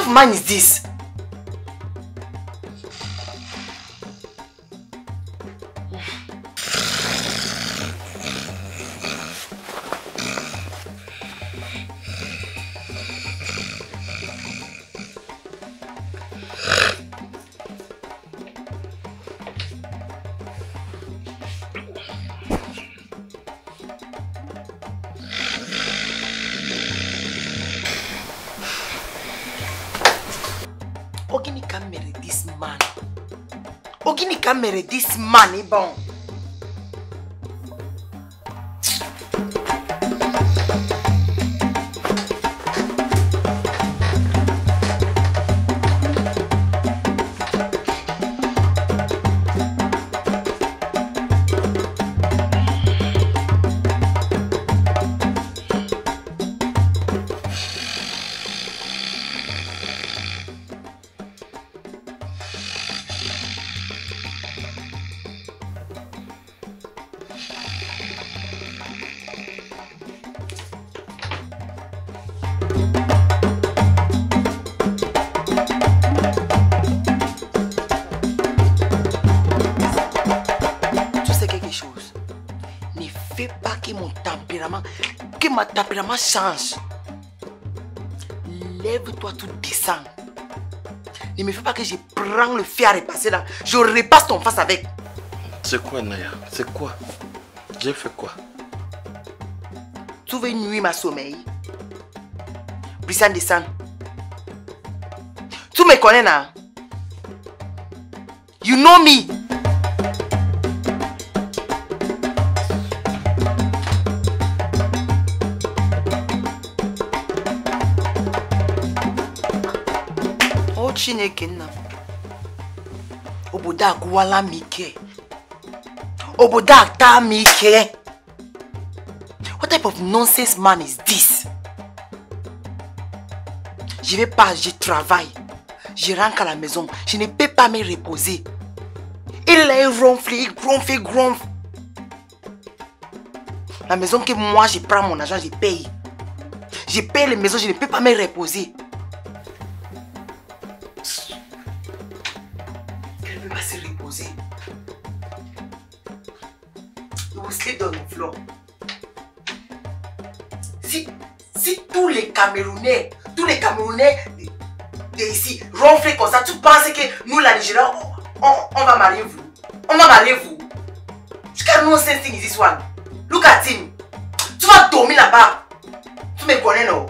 of man is this? Ogini can marry this man, bon. Ma tempérament change. Lève-toi, tout descend. Ne me fais pas que je prends le fer à repasser là. Je repasse ton face avec. C'est quoi, Naya? C'est quoi? J'ai fait quoi? Tu veux nuire ma sommeil? Brissan, descend. Tu me connais là? You know me. Chinekena oboda kuwala mike oboda ta mike. What type of nonsense man is this? Je vais pas, je travaille, je rentre à la maison, je ne peux pas me reposer. Il est ronflé, il gonfle. La maison que moi je prends mon argent, je paye les maisons, je ne peux pas me reposer. Se reposer. You will sleep on the floor. Si tous les Camerounais de ici ronflent comme ça, tu penses que nous, la Nigeria, on va marier vous? On va marier vous? You can't know something is this one. Look at him. Tu vas dormir là-bas. Tu me connais, non?